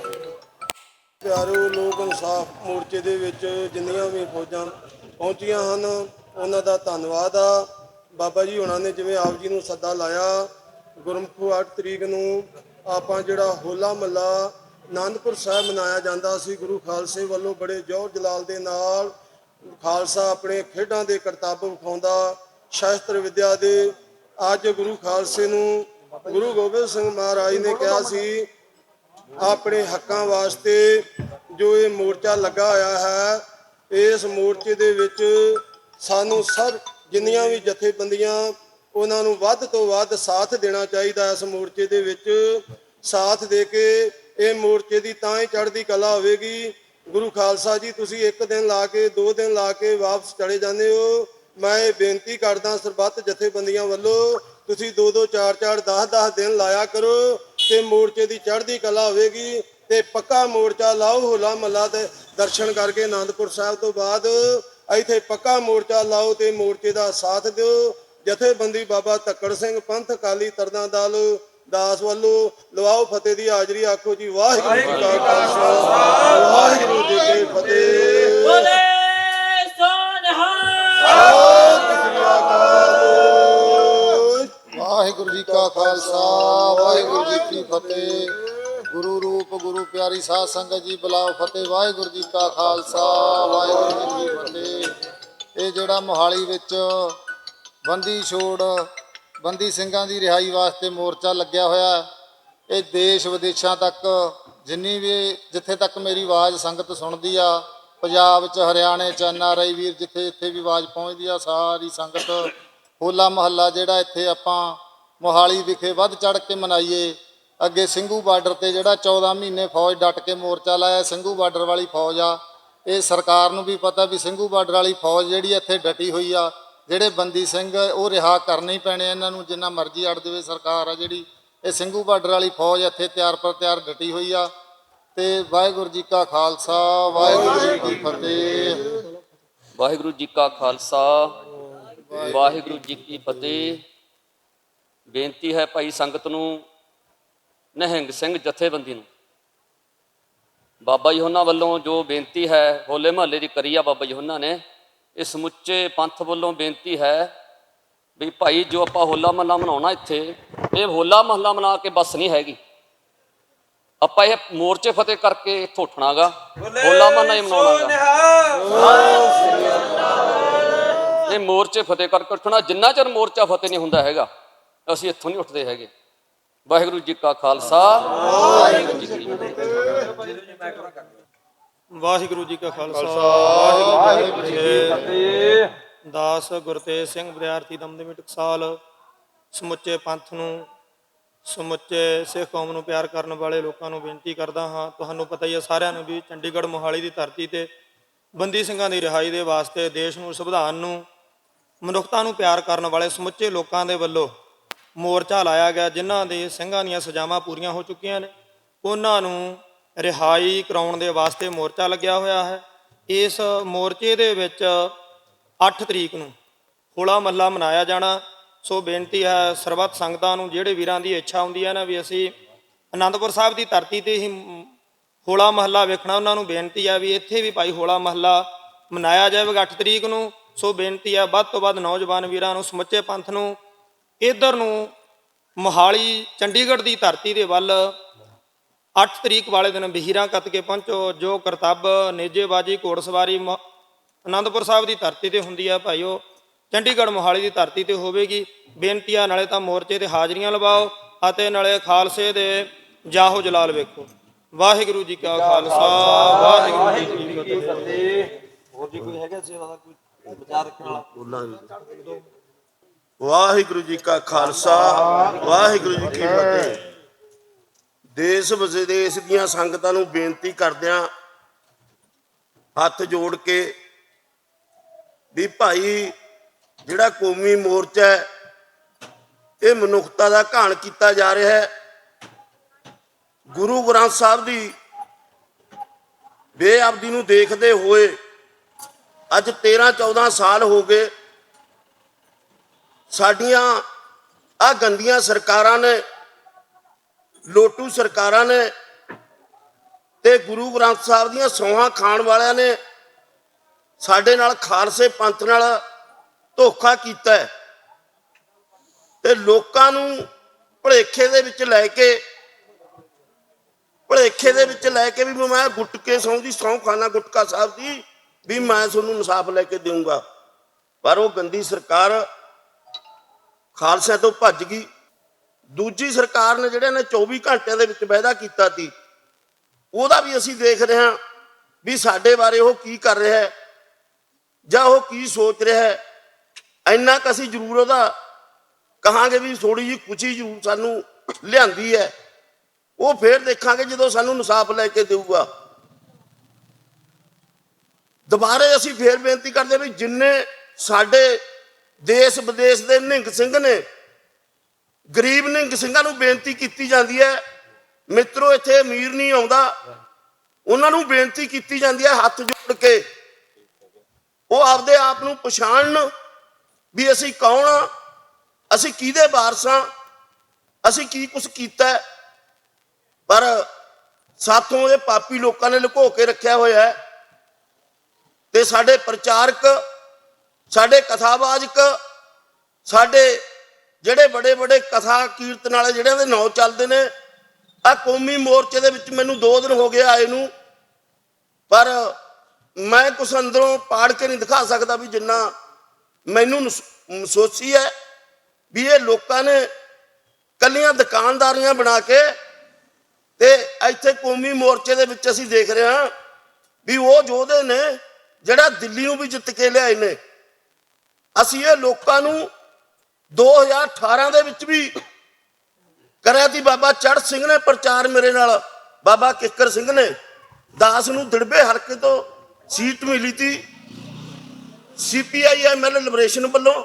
ਪਿਆਰੋ ਲੋਕ ਇਨਸਾਫ ਮੋਰਚੇ ਦੇ ਵਿੱਚ ਜਿੰਨੀਆਂ ਵੀ ਫੌਜਾਂ ਪਹੁੰਚੀਆਂ ਹਨ, ਉਹਨਾਂ ਦਾ ਧੰਨਵਾਦ ਆ। ਬਾਬਾ ਜੀ ਉਹਨਾਂ ਨੇ ਜਿਵੇਂ ਆਪ ਜੀ ਨੂੰ ਸੱਦਾ ਲਾਇਆ, ਗੁਰਮੁਖੋ 8 ਤਰੀਕ ਨੂੰ ਆਪਾਂ ਜਿਹੜਾ ਹੋਲਾ ਮਹੱਲਾ ਆਨੰਦਪੁਰ ਸਾਹਿਬ ਮਨਾਇਆ ਜਾਂਦਾ ਸੀ, ਗੁਰੂ ਖਾਲਸੇ ਵੱਲੋਂ ਬੜੇ ਜੋਰ ਜਲਾਲ ਦੇ ਨਾਲ ਖਾਲਸਾ ਆਪਣੇ ਖੇਡਾਂ ਦੇ ਕਰਤੱਵ ਵਿਖਾਉਂਦਾ, ਸ਼ਸਤਰ ਵਿਦਿਆ ਦੇ। ਅੱਜ ਗੁਰੂ ਖਾਲਸੇ ਨੂੰ ਗੁਰੂ ਗੋਬਿੰਦ ਸਿੰਘ ਮਹਾਰਾਜ ਨੇ ਕਿਹਾ ਸੀ ਆਪਣੇ ਹੱਕਾਂ ਵਾਸਤੇ ਜੋ ਇਹ ਮੋਰਚਾ ਲੱਗਾ ਹੋਇਆ ਹੈ, ਇਸ ਮੋਰਚੇ ਦੇ ਵਿੱਚ ਸਾਨੂੰ ਸਭ ਜਿੰਨੀਆਂ ਵੀ ਜਥੇਬੰਦੀਆਂ ਉਹਨਾਂ ਨੂੰ ਵੱਧ ਤੋਂ ਵੱਧ ਸਾਥ ਦੇਣਾ ਚਾਹੀਦਾ। ਇਸ ਮੋਰਚੇ ਦੇ ਵਿੱਚ ਸਾਥ ਦੇ ਕੇ ਇਹ ਮੋਰਚੇ ਦੀ ਤਾਂ ਹੀ ਚੜ੍ਹਦੀ ਕਲਾ ਹੋਵੇਗੀ। ਗੁਰੂ ਖਾਲਸਾ ਜੀ, ਤੁਸੀਂ 1 ਦਿਨ ਲਾ ਕੇ 2 ਦਿਨ ਲਾ ਕੇ ਵਾਪਸ ਚਲੇ ਜਾਂਦੇ ਹੋ। ਮੈਂ ਇਹ ਬੇਨਤੀ ਕਰਦਾ ਸਰਬੱਤ ਜਥੇਬੰਦੀਆਂ ਵੱਲੋਂ, ਤੁਸੀਂ 2-2 4-4 10-10 ਦਿਨ ਲਾਇਆ ਕਰੋ ਤੇ ਮੋਰਚੇ ਦੀ ਚੜ੍ਹਦੀ ਕਲਾ ਹੋਵੇਗੀ। ਤੇ ਪੱਕਾ ਮੋਰਚਾ ਲਾਓ। ਹੋਲਾ ਮਹੱਲਾ ਦੇ ਦਰਸ਼ਨ ਕਰਕੇ ਆਨੰਦਪੁਰ ਸਾਹਿਬ ਤੋਂ ਬਾਅਦ ਇੱਥੇ ਪੱਕਾ ਮੋਰਚਾ ਲਾਓ ਤੇ ਮੋਰਚੇ ਦਾ ਸਾਥ ਦਿਓ। ਜਥੇਬੰਦੀ ਬਾਬਾ ਧੱਕੜ ਸਿੰਘ, ਪੰਥ ਅਕਾਲੀ ਤਰਨਾ ਦਲ, ਦਾਸ ਵੱਲੋਂ ਲਵਾਓ ਫਤਿਹ ਦੀ ਹਾਜ਼ਰੀ। ਆਖੋ ਜੀ ਵਾਹਿਗੁਰੂ ਜੀ ਕਾ ਖਾਲਸਾ ਵਾਹਿਗੁਰੂ ਜੀ ਕੀ ਫਤਿਹ। ਬੋਲੇ ਸੋਨਹਾ ਸਤਿ ਸ੍ਰੀ ਅਕਾਲ। ਵਾਹਿਗੁਰੂ ਜੀ ਕਾ ਖਾਲਸਾ ਵਾਹਿਗੁਰੂ ਜੀ ਕੀ ਫਤਿਹ। ਗੁਰੂ ਰੂਪ ਗੁਰੂ ਪਿਆਰੀ ਸਾਧ ਸੰਗਤ ਜੀ ਬੁਲਾਓ ਫਤਿਹ। ਵਾਹਿਗੁਰੂ ਜੀ ਕਾ ਖਾਲਸਾ ਵਾਹਿਗੁਰੂ ਜੀ ਕੀ ਫਤਿਹ। ਇਹ ਜਿਹੜਾ ਮੋਹਾਲੀ ਵਿੱਚ ਬੰਦੀ ਛੋੜ ਬੰਦੀ ਸਿੰਘਾਂ ਦੀ ਰਿਹਾਈ ਵਾਸਤੇ ਮੋਰਚਾ ਲੱਗਿਆ ਹੋਇਆ, ਇਹ ਦੇਸ਼ ਵਿਦੇਸ਼ਾਂ ਤੱਕ ਜਿੰਨੀ ਵੀ ਜਿੱਥੇ ਤੱਕ ਮੇਰੀ ਆਵਾਜ਼ ਸੰਗਤ ਸੁਣਦੀ ਆ, ਪੰਜਾਬ 'ਚ ਹਰਿਆਣੇ 'ਚ NRI ਵੀਰ ਜਿੱਥੇ ਵੀ ਆਵਾਜ਼ ਪਹੁੰਚਦੀ ਆ, ਸਾਰੀ ਸੰਗਤ ਹੋਲਾ ਮਹੱਲਾ ਜਿਹੜਾ ਇੱਥੇ ਆਪਾਂ ਮੋਹਾਲੀ ਵਿਖੇ ਵੱਧ ਚੜ ਕੇ ਮਨਾਈਏ। ਅੱਗੇ ਸਿੰਘੂ ਬਾਰਡਰ ਤੇ ਜਿਹੜਾ 14 ਮਹੀਨੇ ਫੌਜ ਡਟ ਕੇ ਮੋਰਚਾ ਲਾਇਆ, ਸਿੰਘੂ ਬਾਰਡਰ ਵਾਲੀ ਫੌਜ ਆ। ਇਹ ਸਰਕਾਰ ਨੂੰ ਵੀ ਪਤਾ ਵੀ ਸਿੰਘੂ ਬਾਰਡਰ ਵਾਲੀ ਫੌਜ ਜਿਹੜੀ ਇੱਥੇ ਡਟੀ ਹੋਈ ਆ, ਜਿਹੜੇ ਬੰਦੀ ਸਿੰਘ ਉਹ ਰਿਹਾ ਕਰਨੇ ਹੀ ਪੈਣੇ ਇਹਨਾਂ ਨੂੰ, ਜਿੰਨਾ ਮਰਜ਼ੀ ਅੜ ਦੇਵੇ ਸਰਕਾਰ ਆ ਜਿਹੜੀ। ਇਹ ਸਿੰਘੂ ਬਾਰਡਰ ਵਾਲੀ ਫੌਜ ਇੱਥੇ ਤਿਆਰ ਪਰ ਤਿਆਰ ਡਟੀ ਹੋਈ ਆ। ਤੇ ਵਾਹਿਗੁਰੂ ਜੀ ਕਾ ਖਾਲਸਾ ਵਾਹਿਗੁਰੂ ਜੀ ਕੀ ਫਤਿਹ। ਵਾਹਿਗੁਰੂ ਜੀ ਕਾ ਖਾਲਸਾ ਵਾਹਿਗੁਰੂ ਜੀ ਕੀ ਫਤਿਹ। ਬੇਨਤੀ ਹੈ ਭਾਈ ਸੰਗਤ ਨੂੰ, ਨਿਹੰਗ ਸਿੰਘ ਜਥੇਬੰਦੀ ਨੂੰ, ਬਾਬਾ ਜੀ ਉਹਨਾਂ ਵੱਲੋਂ ਜੋ ਬੇਨਤੀ ਹੈ ਹੋਲੇ ਮਹੱਲੇ ਦੀ ਕਰੀ ਆ ਬਾਬਾ ਜੀ ਉਹਨਾਂ ਨੇ, ਇਹ ਸਮੁੱਚੇ ਪੰਥ ਵੱਲੋਂ ਬੇਨਤੀ ਹੈ ਵੀ ਭਾਈ ਜੋ ਆਪਾਂ ਹੋਲਾ ਮਹੱਲਾ ਮਨਾਉਣਾ ਇੱਥੇ, ਇਹ ਹੋਲਾ ਮਹੱਲਾ ਮਨਾ ਕੇ ਬਸ ਨਹੀਂ ਹੈਗੀ, ਆਪਾਂ ਇਹ ਮੋਰਚੇ ਫਤਿਹ ਕਰਕੇ ਇੱਥੋਂ ਉੱਠਣਾਗਾ, ਹੋਲਾ ਮਹੱਲਾ ਹੀ ਮਨਾਉਣਾਗਾ। ਇਹ ਮੋਰਚੇ ਫਤਿਹ ਕਰਕੇ ਉੱਠਣਾ, ਜਿੰਨਾ ਚਿਰ ਮੋਰਚਾ ਫਤਿਹ ਨਹੀਂ ਹੁੰਦਾ ਹੈਗਾ ਅਸੀਂ ਇੱਥੋਂ ਨਹੀਂ ਉੱਠਦੇ ਹੈਗੇ। ਵਾਹਿਗੁਰੂ ਜੀ ਕਾ ਖਾਲਸਾ ਵਾਹਿਗੁਰੂ ਜੀ ਕੀ ਫਤਿਹ। ਵਾਹਿਗੁਰੂ ਜੀ ਕਾ ਖਾਲਸਾ ਵਾਹਿਗੁਰੂ ਜੀ ਕੀ ਫਤਿਹ। ਦਾਸ ਗੁਰਤੇਜ ਸਿੰਘ ਵਿਦਿਆਰਥੀ ਦਮਦਮੀ ਟਕਸਾਲ ਸਮੁੱਚੇ ਪੰਥ ਨੂੰ, ਸਮੁੱਚੇ ਸਿੱਖ ਕੌਮ ਨੂੰ ਪਿਆਰ ਕਰਨ ਵਾਲੇ ਲੋਕਾਂ ਨੂੰ ਬੇਨਤੀ ਕਰਦਾ ਹਾਂ। ਤੁਹਾਨੂੰ ਪਤਾ ਹੀ ਹੈ ਸਾਰਿਆਂ ਨੂੰ ਵੀ ਚੰਡੀਗੜ੍ਹ ਮੋਹਾਲੀ ਦੀ ਧਰਤੀ ਤੇ ਬੰਦੀ ਸਿੰਘਾਂ ਦੀ ਰਿਹਾਈ ਦੇ ਵਾਸਤੇ ਦੇਸ਼ ਨੂੰ, ਸੰਵਿਧਾਨ ਨੂੰ, ਮਨੁੱਖਤਾ ਨੂੰ ਪਿਆਰ ਕਰਨ ਵਾਲੇ ਸਮੁੱਚੇ ਲੋਕਾਂ ਦੇ ਵੱਲੋਂ ਮੋਰਚਾ ਲਾਇਆ ਗਿਆ। ਜਿਨ੍ਹਾਂ ਦੇ ਸਿੰਘਾਂ ਦੀਆਂ ਸਜ਼ਾਵਾਂ ਪੂਰੀਆਂ ਹੋ ਚੁੱਕੀਆਂ ਨੇ, ਉਹਨਾਂ ਨੂੰ ਰਿਹਾਈ ਕਰਾਉਣ ਦੇ ਵਾਸਤੇ ਮੋਰਚਾ ਲੱਗਿਆ ਹੋਇਆ ਹੈ। ਇਸ ਮੋਰਚੇ ਦੇ ਵਿੱਚ 8 ਤਰੀਕ ਨੂੰ ਹੋਲਾ ਮਹੱਲਾ ਮਨਾਇਆ ਜਾਣਾ। ਸੋ ਬੇਨਤੀ ਹੈ ਸਰਬੱਤ ਸੰਗਤਾਂ ਨੂੰ, ਜਿਹੜੇ ਵੀਰਾਂ ਦੀ ਇੱਛਾ ਹੁੰਦੀ ਹੈ ਨਾ ਵੀ ਅਸੀਂ ਅਨੰਦਪੁਰ ਸਾਹਿਬ ਦੀ ਧਰਤੀ ਤੇ ਹੀ ਹੋਲਾ ਮਹੱਲਾ ਵੇਖਣਾ, ਉਹਨਾਂ ਨੂੰ ਬੇਨਤੀ ਹੈ ਵੀ ਇੱਥੇ ਵੀ ਭਾਈ ਹੋਲਾ ਮਹੱਲਾ ਮਨਾਇਆ ਜਾਵੇਗਾ 8 ਤਰੀਕ ਨੂੰ। ਸੋ ਬੇਨਤੀ ਹੈ ਵੱਧ ਤੋਂ ਵੱਧ ਨੌਜਵਾਨ ਵੀਰਾਂ ਨੂੰ, ਸਮੁੱਚੇ ਪੰਥ ਨੂੰ ਇੱਧਰ ਨੂੰ ਮੋਹਾਲੀ ਚੰਡੀਗੜ੍ਹ ਦੀ ਧਰਤੀ ਦੇ ਵੱਲ 8 ਤਰੀਕ ਵਾਲੇ ਦਿਨ ਬਹੀਰਾਂ ਕੱਤ ਕੇ ਪਹੁੰਚੋ। ਜੋ ਕਰਤੱਵ ਨੇਜੇਬਾਜੀ ਘੋੜਸਵਾਰੀ ਅਨੰਦਪੁਰ ਸਾਹਿਬ ਦੀ ਧਰਤੀ ਤੇ ਹੁੰਦੀ ਹੈ ਭਾਈ, ਉਹ ਚੰਡੀਗੜ੍ਹ ਮੋਹਾਲੀ ਦੀ ਧਰਤੀ ਤੇ ਹੋਵੇਗੀ। ਬੇਨਤੀ ਆ ਨਾਲੇ ਤਾਂ ਮੋਰਚੇ ਤੇ ਹਾਜ਼ਰੀਆਂ ਲਵਾਓ ਅਤੇ ਨਾਲੇ ਖਾਲਸੇ ਦੇ ਜਾਹੋ ਜਲਾਲ ਵੇਖੋ। ਵਾਹਿਗੁਰੂ ਜੀ ਕਾ ਖਾਲਸਾ ਵਾਹਿਗੁਰੂ ਜੀ ਕੀ ਫਤਿਹ। ਹੋਰ ਜੀ ਕੋਈ ਹੈਗਾ ਸੇਵਾ ਦਾ ਕੋਈ ਵਿਚਾਰ ਰੱਖਣ ਵਾਲਾ? ਵਾਹਿਗੁਰੂ ਜੀ ਕਾ ਖਾਲਸਾ ਵਾਹਿਗੁਰੂ ਜੀ ਕੀ ਫਤਿਹ। ਦੇਸ਼ ਵਿਦੇਸ਼ ਦੀਆਂ ਸੰਗਤਾਂ ਨੂੰ ਬੇਨਤੀ ਕਰਦਿਆਂ ਹੱਥ ਜੋੜ ਕੇ ਵੀ ਭਾਈ ਜਿਹੜਾ ਕੌਮੀ ਮੋਰਚਾ ਹੈ ਇਹ ਮਨੁੱਖਤਾ ਦਾ ਘਾਣ ਕੀਤਾ ਜਾ ਰਿਹਾ ਹੈ। ਗੁਰੂ ਗ੍ਰੰਥ ਸਾਹਿਬ ਦੀ ਬੇਅਬਦੀ ਨੂੰ ਦੇਖਦੇ ਹੋਏ ਅੱਜ 13-14 ਸਾਲ ਹੋ ਗਏ ਸਾਡੀਆਂ ਆ ਗੰਦੀਆਂ ਸਰਕਾਰਾਂ ਨੇ, ਲੋਟੂ ਸਰਕਾਰਾਂ ਨੇ ਤੇ ਗੁਰੂ ਗ੍ਰੰਥ ਸਾਹਿਬ ਦੀਆਂ ਸੌਹਾਂ ਖਾਣ ਵਾਲਿਆਂ ਨੇ ਸਾਡੇ ਨਾਲ, ਖਾਲਸੇ ਪੰਥ ਨਾਲ ਧੋਖਾ ਕੀਤਾ ਹੈ ਤੇ ਲੋਕਾਂ ਨੂੰ ਭੁਲੇਖੇ ਦੇ ਵਿੱਚ ਲੈ ਕੇ ਵੀ ਮੈਂ ਗੁਟਕੇ ਸਹੁੰ ਖਾਨਾ ਗੁਟਕਾ ਸਾਹਿਬ ਦੀ ਵੀ ਮੈਂ ਤੁਹਾਨੂੰ ਇਨਸਾਫ ਲੈ ਕੇ ਦੇਵਾਂਗਾ, ਪਰ ਉਹ ਗੰਦੀ ਸਰਕਾਰ ਖਾਲਸਿਆਂ ਤੋਂ ਭੱਜ ਗਈ। ਦੂਜੀ ਸਰਕਾਰ ਨੇ ਜਿਹੜੇ ਨੇ 24 ਘੰਟਿਆਂ ਦੇ ਵਿੱਚ ਵਾਅਦਾ ਕੀਤਾ ਸੀ, ਉਹਦਾ ਵੀ ਅਸੀਂ ਦੇਖ ਰਹੇ ਹਾਂ ਵੀ ਸਾਡੇ ਬਾਰੇ ਉਹ ਕੀ ਕਰ ਰਿਹਾ ਹੈ ਜਾਂ ਉਹ ਕੀ ਸੋਚ ਰਿਹਾ ਹੈ। ਇੰਨਾ ਕੁ ਅਸੀਂ ਜ਼ਰੂਰ ਉਹਦਾ ਕਹਾਂਗੇ ਵੀ ਥੋੜੀ ਜਿਹੀ ਖੁਸ਼ੀ ਜ਼ਰੂਰ ਸਾਨੂੰ ਲਿਆਂਦੀ ਹੈ, ਉਹ ਫੇਰ ਦੇਖਾਂਗੇ ਜਦੋਂ ਸਾਨੂੰ ਇਨਸਾਫ ਲੈ ਕੇ ਦੇਊਗਾ। ਦੁਬਾਰੇ ਅਸੀਂ ਫੇਰ ਬੇਨਤੀ ਕਰਦੇ ਵੀ ਜਿੰਨੇ ਸਾਡੇ ਦੇਸ਼ ਵਿਦੇਸ਼ ਦੇ ਨਿਹੰਗ ਸਿੰਘ ਨੇ, ਗਰੀਬ ਨਿਹੰਗ ਸਿੰਘਾਂ ਨੂੰ ਬੇਨਤੀ ਕੀਤੀ ਜਾਂਦੀ ਹੈ ਮਿੱਤਰੋ, ਇੱਥੇ ਅਮੀਰ ਨਹੀਂ ਆਉਂਦਾ, ਉਹਨਾਂ ਨੂੰ ਬੇਨਤੀ ਕੀਤੀ ਜਾਂਦੀ ਹੈ ਹੱਥ ਜੋੜ ਕੇ ਉਹ ਆਪਦੇ ਆਪ ਨੂੰ ਪਛਾਣਨ ਵੀ ਅਸੀਂ ਕੌਣ ਆ, ਅਸੀਂ ਕਿਹਦੇ ਵਾਰਸ ਆ, ਅਸੀਂ ਕੀ ਕੁਛ ਕੀਤਾ ਹੈ, ਪਰ ਸਾਥੋਂ ਇਹ ਪਾਪੀ ਲੋਕਾਂ ਨੇ ਲੁਕੋ ਕੇ ਰੱਖਿਆ ਹੋਇਆ ਹੈ। ਤੇ ਸਾਡੇ ਪ੍ਰਚਾਰਕ, ਸਾਡੇ ਕਥਾਵਾਚਕ, ਸਾਡੇ ਜਿਹੜੇ ਬੜੇ ਬੜੇ ਕਥਾ ਕੀਰਤਨ ਵਾਲੇ ਜਿਹੜਿਆਂ ਦੇ ਨਾਂ ਚੱਲਦੇ ਨੇ, ਆ ਕੌਮੀ ਮੋਰਚੇ ਦੇ ਵਿੱਚ ਮੈਨੂੰ 2 ਦਿਨ ਹੋ ਗਏ ਆਏ ਨੂੰ, ਪਰ ਮੈਂ ਕੁਛ ਅੰਦਰੋਂ ਪਾੜ ਕੇ ਨਹੀਂ ਦਿਖਾ ਸਕਦਾ ਵੀ ਜਿੰਨਾ ਮੈਨੂੰ ਮਹਿਸੂਸੀ ਹੈ ਵੀ ਇਹ ਲੋਕਾਂ ਨੇ ਕੱਲੀਆਂ ਦੁਕਾਨਦਾਰੀਆਂ ਬਣਾ ਕੇ ਤੇ ਇੱਥੇ ਕੌਮੀ ਮੋਰਚੇ ਦੇ ਵਿੱਚ ਅਸੀਂ ਦੇਖ ਰਹੇ ਹਾਂ ਵੀ ਉਹ ਯੋਧੇ ਨੇ ਜਿਹੜਾ ਦਿੱਲੀ ਨੂੰ ਵੀ ਜਿੱਤ ਕੇ ਲਿਆਏ ਨੇ। ਅਸੀਂ ਇਹ ਲੋਕਾਂ ਨੂੰ 2018 ਦੇ ਵਿੱਚ ਵੀ ਕਰਿਆ ਸੀ। ਬਾਬਾ ਚੜ੍ਹ ਸਿੰਘ ਨੇ ਪ੍ਰਚਾਰ ਮੇਰੇ ਨਾਲ, ਬਾਬਾ ਕਿੱਕਰ ਸਿੰਘ ਨੇ, ਦਾਸ ਨੂੰ ਦਿੜਬੇ ਹਲਕੇ ਤੋਂ ਸੀਟ ਮਿਲੀ ਸੀ CPI ML ਲਿਬਰੇਸ਼ਨ ਵੱਲੋਂ।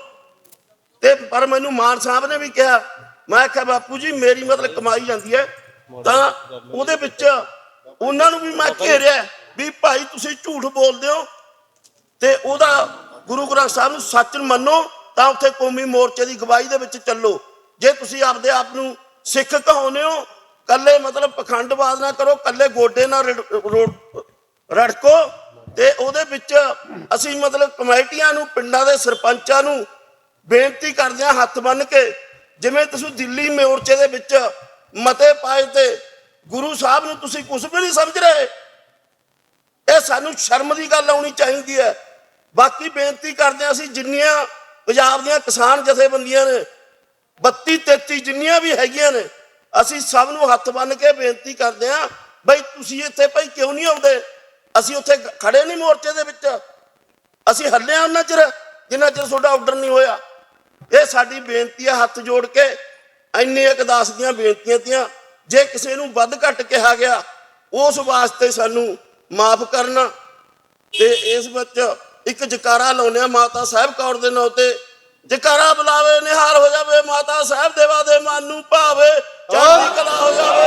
ਤੇ ਪਰ ਮੈਨੂੰ ਮਾਨ ਸਾਹਿਬ ਨੇ ਵੀ ਕਿਹਾ, ਮੈਂ ਕਿਹਾ ਬਾਪੂ ਜੀ ਮੇਰੀ ਮਤਲਬ ਕਮਾਈ ਜਾਂਦੀ ਹੈ, ਤਾਂ ਉਹਦੇ ਵਿੱਚ ਉਹਨਾਂ ਨੂੰ ਵੀ ਮੈਂ ਘੇਰਿਆ ਵੀ ਭਾਈ ਤੁਸੀਂ ਝੂਠ ਬੋਲਦੇ ਹੋ ਤੇ ਉਹਦਾ ਗੁਰੂ ਗ੍ਰੰਥ ਸਾਹਿਬ ਨੂੰ ਸੱਚ ਮੰਨੋ, ਤਾਂ ਉੱਥੇ ਕੌਮੀ ਮੋਰਚੇ ਦੀ ਗਵਾਹੀ ਦੇ ਵਿੱਚ ਚੱਲੋ। ਜੇ ਤੁਸੀਂ ਆਪਦੇ ਆਪ ਨੂੰ ਸਿੱਖ ਕਹਾਉਂਦੇ ਹੋ, ਕੱਲੇ ਮਤਲਬ ਪਖੰਡਵਾਦ ਨਾ ਕਰੋ, ਕੱਲੇ ਗੋਡੇ ਨਾ ਰੜਕੋ। ਤੇ ਉਹਦੇ ਵਿੱਚ ਅਸੀਂ ਮਤਲਬ ਕਮੇਟੀਆਂ ਨੂੰ, ਪਿੰਡਾਂ ਦੇ ਸਰਪੰਚਾਂ ਨੂੰ ਬੇਨਤੀ ਕਰਦੇ ਹਾਂ ਹੱਥ ਬੰਨ੍ਹ ਕੇ, ਜਿਵੇਂ ਤੁਸੀਂ ਦਿੱਲੀ ਮੋਰਚੇ ਦੇ ਵਿੱਚ ਮਤੇ ਪਾਏ ਤੇ ਗੁਰੂ ਸਾਹਿਬ ਨੂੰ ਤੁਸੀਂ ਕੁਝ ਵੀ ਨਹੀਂ ਸਮਝ ਰਹੇ, ਇਹ ਸਾਨੂੰ ਸ਼ਰਮ ਦੀ ਗੱਲ ਆਉਣੀ ਚਾਹੀਦੀ ਹੈ। ਬਾਕੀ ਬੇਨਤੀ ਕਰਦੇ ਹਾਂ, ਅਸੀਂ ਜਿੰਨੀਆਂ ਪੰਜਾਬ ਦੀਆਂ ਕਿਸਾਨ ਜਥੇਬੰਦੀਆਂ ਨੇ 32-33 ਜਿੰਨੀਆਂ ਵੀ ਹੈਗੀਆਂ ਨੇ, ਅਸੀਂ ਸਭ ਨੂੰ ਹੱਥ ਬੰਨ੍ਹ ਕੇ ਬੇਨਤੀ ਕਰਦੇ ਹਾਂ ਬਈ ਤੁਸੀਂ ਇੱਥੇ ਭਾਈ ਕਿਉਂ ਨਹੀਂ ਆਉਂਦੇ? ਅਸੀਂ ਉੱਥੇ ਖੜੇ ਨਹੀਂ ਮੋਰਚੇ ਦੇ ਵਿੱਚ, ਅਸੀਂ ਹੱਲੇ ਹਾਂ ਉਹਨਾਂ ਚਿਰ ਜਿੰਨਾ ਚਿਰ ਤੁਹਾਡਾ ਆਰਡਰ ਨਹੀਂ ਹੋਇਆ। ਇਹ ਸਾਡੀ ਬੇਨਤੀ ਹੈ ਹੱਥ ਜੋੜ ਕੇ, ਇੰਨੇ ਇੱਕ ਦਾਸ ਦੀਆਂ ਬੇਨਤੀਆਂ ਤੀਆਂ। ਜੇ ਕਿਸੇ ਨੂੰ ਵੱਧ ਘੱਟ ਕਿਹਾ ਗਿਆ ਉਸ ਵਾਸਤੇ ਸਾਨੂੰ ਮਾਫ ਕਰਨਾ। ਤੇ ਇਸ ਵਿੱਚ ਇੱਕ ਜਕਾਰਾ ਲਾਉਂਦੇ ਹਾਂ ਮਾਤਾ ਸਾਹਿਬ ਕੌਰ ਦੇ ਨਾਂ ਤੇ, ਜਕਾਰਾ ਬੁਲਾਵੇ ਨਿਹਾਲ ਹੋ ਜਾਵੇ, ਮਾਤਾ ਸਾਹਿਬ ਦੇਵਾ ਦੇ ਮਨ ਨੂੰ ਭਾਵੇ, ਚੜ੍ਹਦੀ ਕਲਾ ਹੋ ਜਾਵੇ।